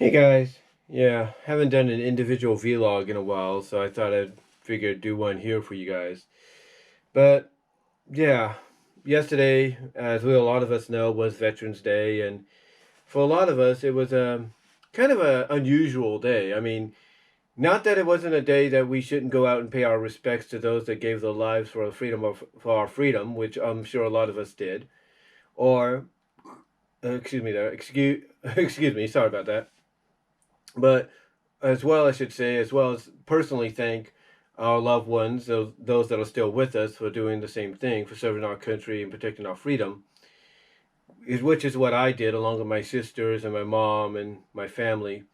Hey guys, yeah, haven't done an individual vlog in a while, so I thought I'd figure do one here for you guys. But yeah, yesterday, as a lot of us know, was Veterans Day, and for a lot of us, it was a kind of a unusual day. I mean, not that it wasn't a day that we shouldn't go out and pay our respects to those that gave their lives for the freedom of for our freedom, which I'm sure a lot of us did, or excuse me, sorry about that. But as well, I should say, as well as personally thank our loved ones, those that are still with us, for doing the same thing, for serving our country and protecting our freedom, which is what I did along with my sisters and my mom and my family.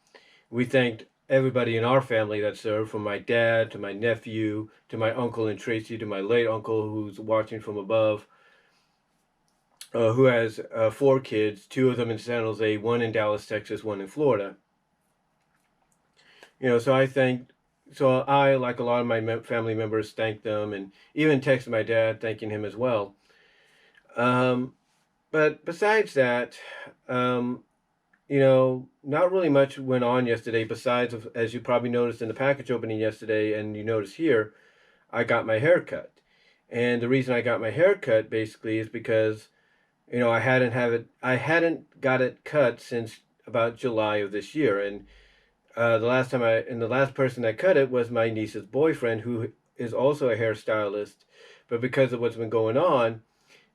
We thanked everybody in our family that served, from my dad to my nephew to my uncle and Tracy to my late uncle who's watching from above, who has four kids, two of them in San Jose, one in Dallas, Texas, one in Florida. So I, like a lot of my family members, thanked them and even texted my dad thanking him as well. Um, but besides that, um, not really much went on yesterday. Besides, as you probably noticed in the package opening yesterday, and you notice here, I got my hair cut. And the reason I got my hair cut basically is because I hadn't got it cut since about July of this year, and the last person that cut it was my niece's boyfriend, who is also a hairstylist. But because of what's been going on,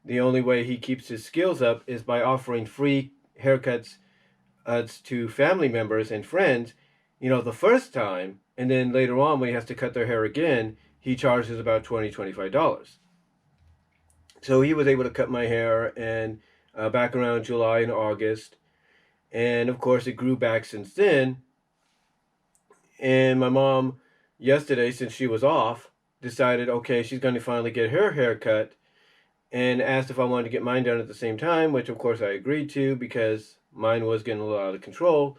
the only way he keeps his skills up is by offering free haircuts to family members and friends, the first time. And then later on, when he has to cut their hair again, he charges about $25. So he was able to cut my hair and back around July and August. And of course, it grew back since then. And my mom, yesterday, since she was off, decided, okay, she's going to finally get her hair cut, and asked if I wanted to get mine done at the same time, which of course I agreed to because mine was getting a little out of control.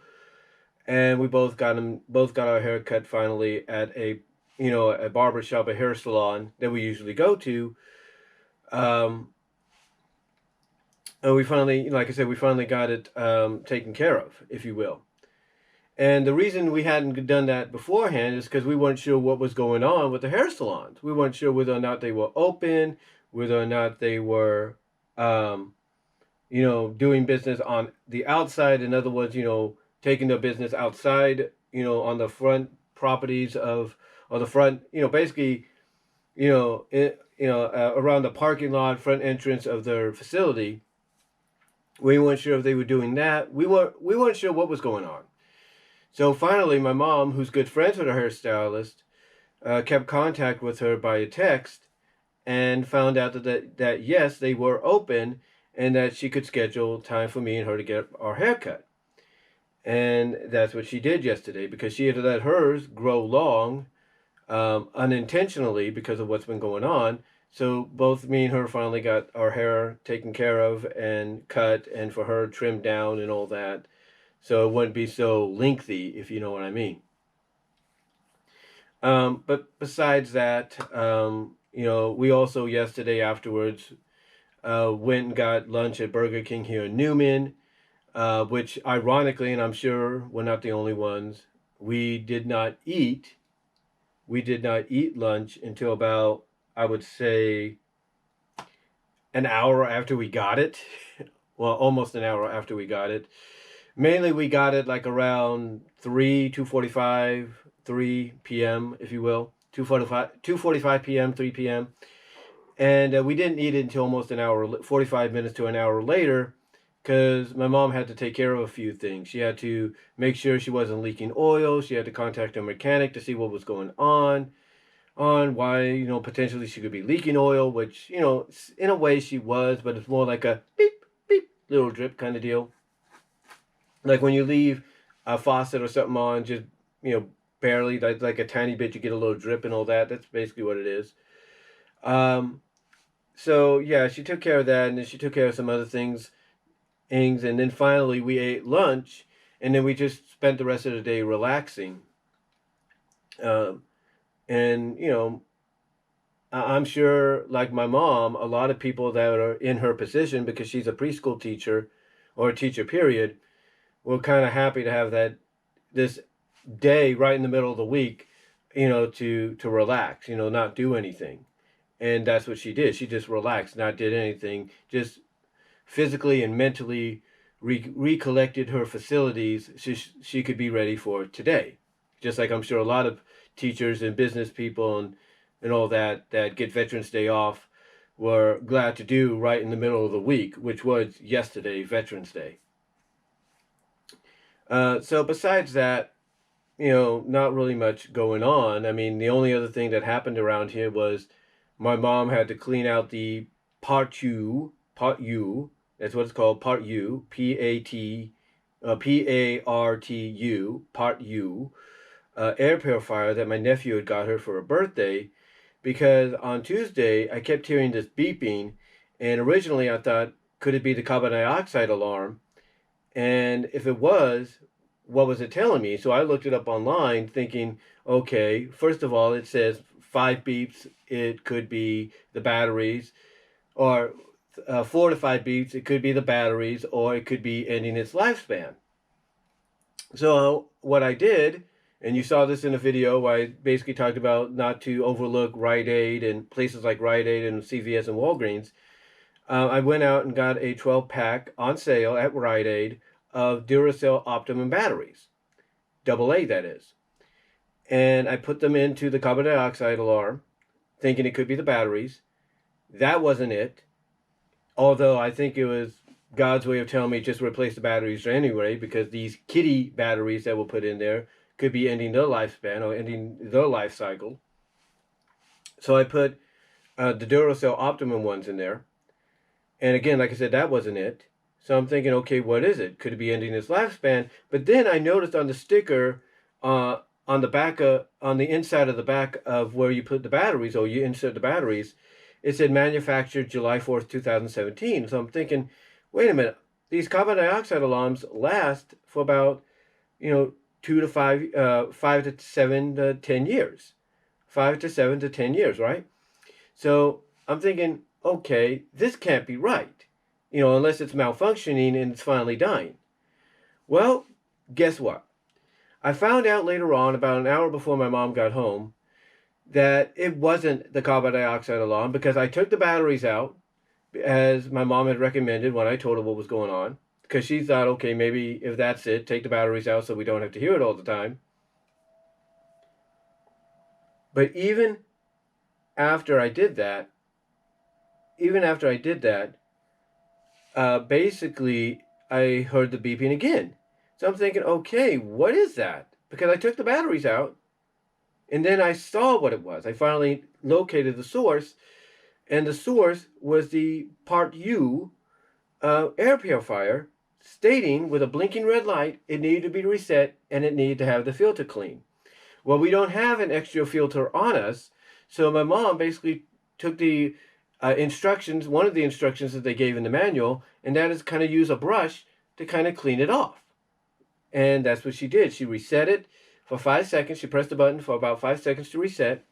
And we both got our hair cut finally at a barber shop, a hair salon that we usually go to. Um, and we finally, like I said, we finally got it taken care of, if you will. And the reason we hadn't done that beforehand is because we weren't sure what was going on with the hair salons. We weren't sure whether or not they were open, whether or not they were, um, doing business on the outside. In other words, taking their business outside, on the front properties or the front, basically, around the parking lot, front entrance of their facility. We weren't sure if they were doing that. We weren't sure what was going on. So finally, my mom, who's good friends with a hairstylist, kept contact with her by a text and found out that yes, they were open and that she could schedule time for me and her to get our hair cut. And that's what she did yesterday, because she had let hers grow long unintentionally because of what's been going on. So both me and her finally got our hair taken care of and cut, and for her trimmed down and all that, so it wouldn't be so lengthy, if you know what I mean. But besides that, we also yesterday afterwards went and got lunch at Burger King here in Newman, which ironically, and I'm sure we're not the only ones, we did not eat. We did not eat lunch until about, I would say, an hour after we got it. Well, almost an hour after we got it. Mainly, we got it like around 2:45, 3 p.m., if you will. 2:45 p.m., 3 p.m. And we didn't eat it until almost an hour, 45 minutes to an hour later, because my mom had to take care of a few things. She had to make sure she wasn't leaking oil. She had to contact a mechanic to see what was going on why, potentially she could be leaking oil, which, in a way she was, but it's more like a beep, beep, little drip kind of deal. Like when you leave a faucet or something on, just barely, like a tiny bit, you get a little drip and all that. That's basically what it is. Um, so yeah, she took care of that, and then she took care of some other things, and then finally we ate lunch, and then we just spent the rest of the day relaxing. Um, and I'm sure, like my mom, a lot of people that are in her position, because she's a preschool teacher or a teacher, period, were kind of happy to have that this day right in the middle of the week, to relax, not do anything. And that's what she did. She just relaxed, not did anything, just physically and mentally recollected her facilities so she could be ready for today. Just like I'm sure a lot of teachers and business people and all that get Veterans Day off were glad to do right in the middle of the week, which was yesterday, Veterans Day. So besides that, not really much going on. I mean, the only other thing that happened around here was my mom had to clean out the Part U, that's what it's called, Part U, PARTU, Part U, air purifier that my nephew had got her for her birthday, because on Tuesday I kept hearing this beeping, and originally I thought, could it be the carbon dioxide alarm? And if it was, what was it telling me? So I looked it up online thinking, okay, first of all, it says 5 beeps, it could be the batteries, or 4 to 5 beeps, it could be the batteries, or it could be ending its lifespan. So what I did, and you saw this in a video where I basically talked about not to overlook Rite Aid and places like Rite Aid and CVS and Walgreens. I went out and got a 12-pack on sale at Rite Aid of Duracell Optimum batteries, AA that is. And I put them into the carbon dioxide alarm, thinking it could be the batteries. That wasn't it, although I think it was God's way of telling me just replace the batteries anyway, because these kitty batteries that we'll put in there could be ending their lifespan or ending their life cycle. So I put the Duracell Optimum ones in there. And again, like I said, that wasn't it. So I'm thinking, okay, what is it? Could it be ending its lifespan? But then I noticed on the sticker, on the inside of the back of where you put the batteries, or you insert the batteries, it said manufactured July 4th, 2017. So I'm thinking, wait a minute, these carbon dioxide alarms last for about, 5 to 7 to 10 years. 5 to 7 to 10 years, right? So I'm thinking, okay, this can't be right, unless it's malfunctioning and it's finally dying. Well, guess what? I found out later on, about an hour before my mom got home, that it wasn't the carbon dioxide alarm, because I took the batteries out, as my mom had recommended when I told her what was going on, because she thought, okay, maybe if that's it, take the batteries out so we don't have to hear it all the time. But even after I did that, basically I heard the beeping again. So I'm thinking, okay, what is that? Because I took the batteries out, and then I saw what it was. I finally located the source, and the source was the Part U air purifier, stating with a blinking red light it needed to be reset and it needed to have the filter clean. Well, we don't have an extra filter on us, so my mom basically took the instructions, one of the instructions that they gave in the manual, and that is kind of use a brush to kind of clean it off. And that's what she did. She reset it for 5 seconds. She pressed the button for about 5 seconds to reset.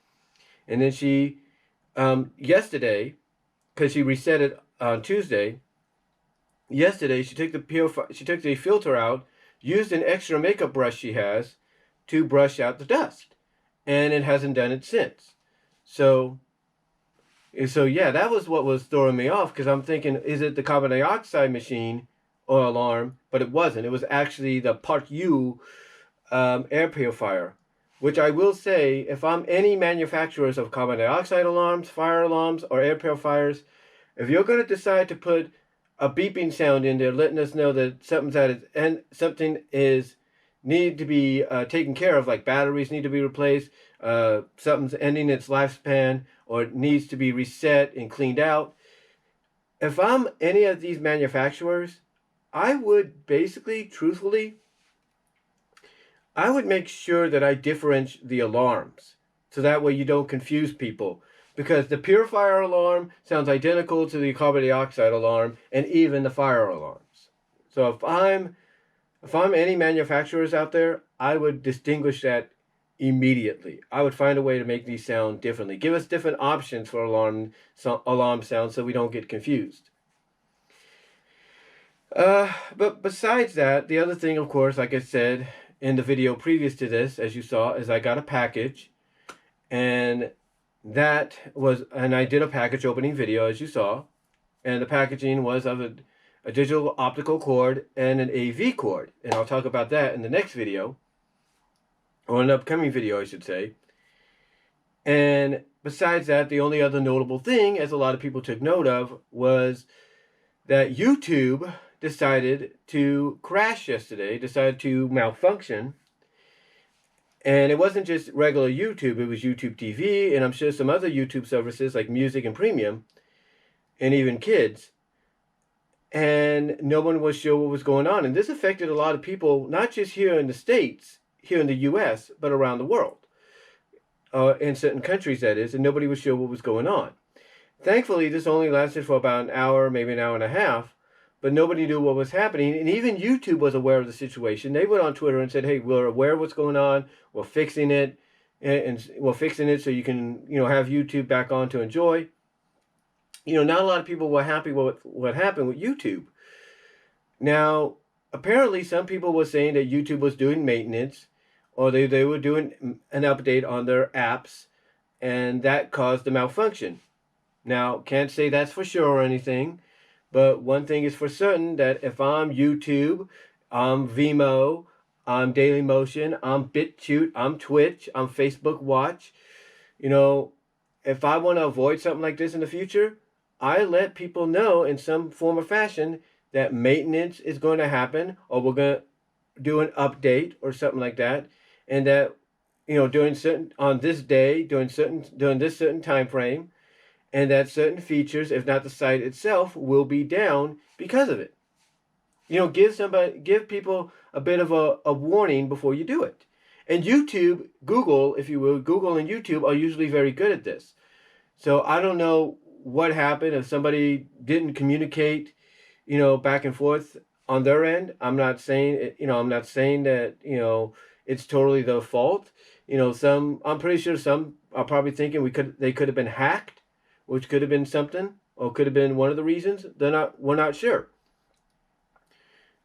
And then she, yesterday, because she reset it on Tuesday, yesterday she took the filter out, used an extra makeup brush she has to brush out the dust. And it hasn't done it since. So yeah, that was what was throwing me off, because I'm thinking, is it the carbon dioxide machine or alarm? But it wasn't. It was actually the Part U air purifier, which I will say, if I'm any manufacturers of carbon dioxide alarms, fire alarms, or air purifiers, if you're going to decide to put a beeping sound in there, letting us know that something's at its end, something is need to be taken care of, like batteries need to be replaced, something's ending its lifespan, or it needs to be reset and cleaned out. If I'm any of these manufacturers, I would basically, truthfully, I would make sure that I differentiate the alarms, so that way you don't confuse people. Because the purifier alarm sounds identical to the carbon dioxide alarm and even the fire alarms. So if I'm any manufacturers out there, I would distinguish that immediately. I would find a way to make these sound differently. Give us different options for alarm sounds so we don't get confused. But besides that, the other thing, of course, like I said, in the video previous to this, as you saw, is I got a package, and I did a package opening video, as you saw, and the packaging was of a digital optical cord and an AV cord, and I'll talk about that in the next video, or an upcoming video, I should say. And besides that, the only other notable thing, as a lot of people took note of, was that YouTube decided to crash yesterday, decided to malfunction. And it wasn't just regular YouTube, it was YouTube TV, and I'm sure some other YouTube services like Music and Premium, and even Kids. And no one was sure what was going on. And this affected a lot of people, not just here in the States, here in the US, but around the world. In certain countries, that is, and nobody was sure what was going on. Thankfully, this only lasted for about an hour, maybe an hour and a half, but nobody knew what was happening, and even YouTube was aware of the situation. They went on Twitter and said, hey, we're aware of what's going on, we're fixing it, and we're fixing it so you can, have YouTube back on to enjoy. Not a lot of people were happy with what happened with YouTube. Now, apparently some people were saying that YouTube was doing maintenance, or they were doing an update on their apps, and that caused the malfunction. Now, can't say that's for sure or anything, but one thing is for certain, that if I'm YouTube, I'm Vimeo, I'm Dailymotion, I'm BitChute, I'm Twitch, I'm Facebook Watch, if I want to avoid something like this in the future, I let people know in some form or fashion that maintenance is going to happen, or we're going to do an update or something like that, and that, on this day, during this certain time frame, and that certain features, if not the site itself, will be down because of it. Give people a bit of a warning before you do it. And YouTube, Google, if you will, Google and YouTube are usually very good at this. So I don't know what happened, if somebody didn't communicate, back and forth on their end. I'm not saying that, it's totally their fault. I'm pretty sure some are probably thinking they could have been hacked, which could have been something, or could have been one of the reasons. We're not sure.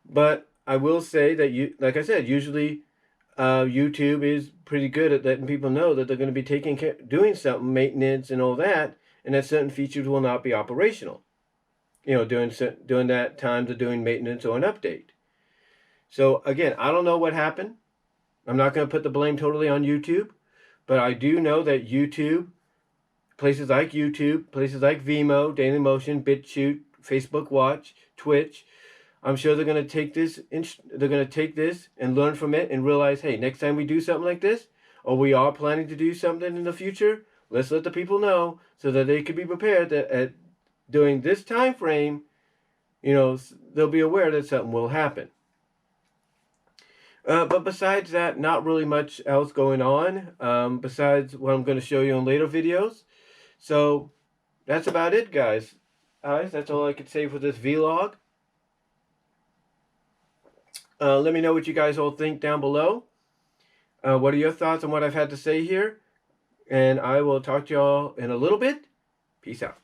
But I will say that, like I said, usually YouTube is pretty good at letting people know that they're going to be doing something, maintenance and all that, and that certain features will not be operational, during that time they're doing maintenance or an update. So again, I don't know what happened. I'm not going to put the blame totally on YouTube, but I do know that YouTube, places like YouTube, places like Vimeo, Dailymotion, BitChute, Facebook Watch, Twitch, I'm sure they're going to take this and learn from it and realize, hey, next time we do something like this, or we are planning to do something in the future, let's let the people know so that they could be prepared that during this time frame, they'll be aware that something will happen. But besides that, not really much else going on, besides what I'm going to show you in later videos. So that's about it, guys. That's all I could say for this vlog. Let me know what you guys all think down below. What are your thoughts on what I've had to say here? And I will talk to y'all in a little bit. Peace out.